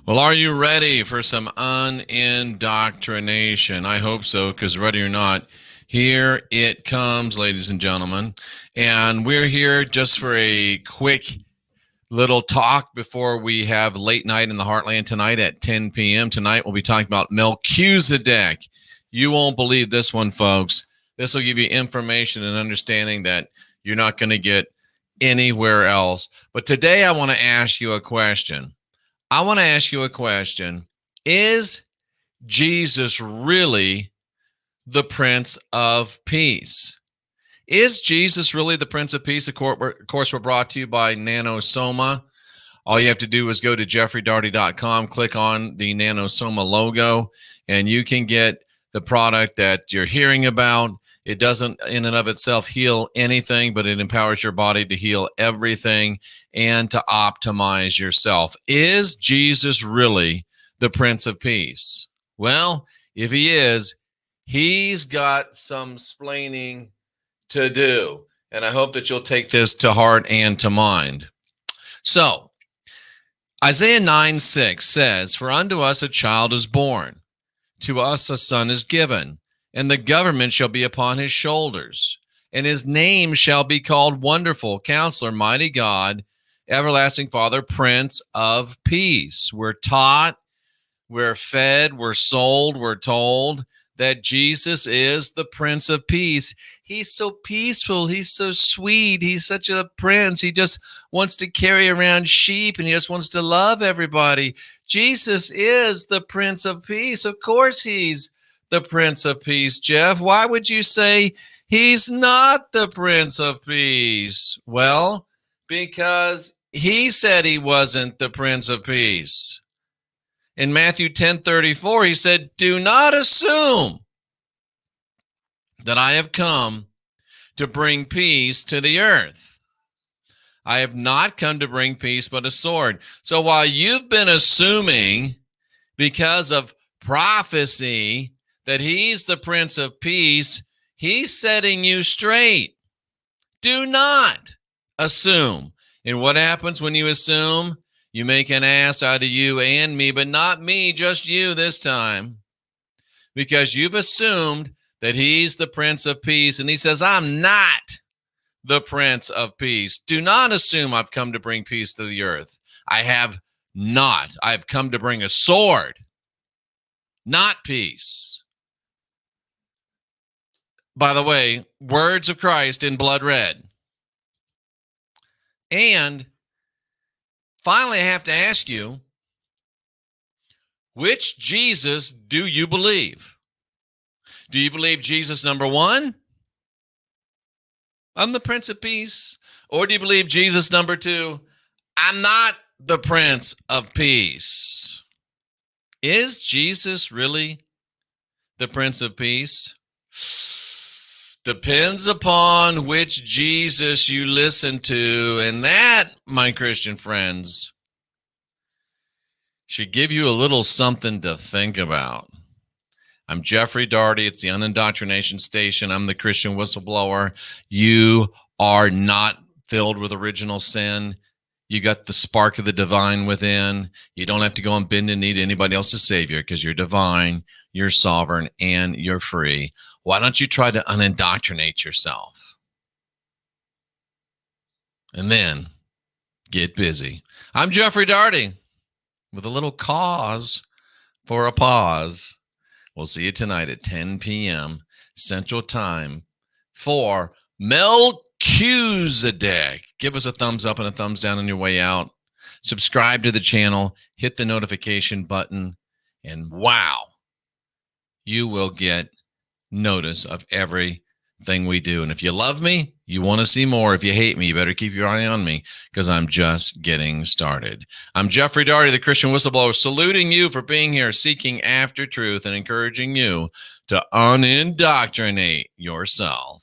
Well, are you ready for some unindoctrination? I hope so, because ready or not, here it comes, ladies and gentlemen. And we're here just for a quick little talk before we have late night in the Heartland tonight at 10 p.m. Tonight, we'll be talking about Melchizedek. You won't believe this one, folks. This will give you information and understanding that you're not going to get anywhere else. But today, I want to ask you a question. Is Jesus really the Prince of Peace? Is Jesus really the Prince of Peace? Of course, we're brought to you by NanoSoma. All you have to do is go to jeffreydarty.com, click on the NanoSoma logo, and you can get the product that you're hearing about. It doesn't in and of itself heal anything, but it empowers your body to heal everything and to optimize yourself. Is Jesus really the Prince of Peace? Well, if he is, he's got some splaining to do. And I hope that you'll take this to heart and to mind. So, Isaiah 9:6 says, "For unto us a child is born, to us a son is given, and the government shall be upon his shoulders, and his name shall be called Wonderful, Counselor, Mighty God, Everlasting Father, Prince of Peace." We're taught, we're fed, we're sold, we're told that Jesus is the Prince of Peace. He's so peaceful. He's so sweet. He's such a prince. He just wants to carry around sheep, and he just wants to love everybody. Jesus is the Prince of Peace. Of course he's the Prince of Peace, Jeff. Why would you say he's not the Prince of Peace? Well, because he said he wasn't the Prince of Peace. In Matthew 10:34, he said, "Do not assume that I have come to bring peace to the earth. I have not come to bring peace, but a sword." So while you've been assuming because of prophecy that he's the Prince of Peace, he's setting you straight. Do not assume. And what happens when you assume? You make an ass out of you and me, but not me, just you this time. Because you've assumed that he's the Prince of Peace, and he says, "I'm not the Prince of Peace." Do not assume I've come to bring peace to the earth. I have not. I've come to bring a sword, not peace. By the way, words of Christ in blood red. And finally, I have to ask you, which Jesus do you believe? Do you believe Jesus number one? I'm the Prince of Peace. Or do you believe Jesus number two? I'm not the Prince of Peace. Is Jesus really the Prince of Peace? Depends upon which Jesus you listen to. And that, my Christian friends, should give you a little something to think about. I'm Jeffrey Darty. It's the Unindoctrination Station. I'm the Christian whistleblower. You are not filled with original sin. You got the spark of the divine within. You don't have to go and bend the knee to anybody else's savior because you're divine, you're sovereign, and you're free. Why don't you try to unindoctrinate yourself? And then get busy. I'm Jeffrey Darty with a little cause for a pause. We'll see you tonight at 10 p.m. Central Time for Melchizedek. Give us a thumbs up and a thumbs down on your way out. Subscribe to the channel. Hit the notification button. And wow, you will get notice of everything we do. And if you love me, you want to see more. If you hate me, you better keep your eye on me because I'm just getting started. I'm Jeffrey Darty, the Christian whistleblower, saluting you for being here, seeking after truth, and encouraging you to unindoctrinate yourself.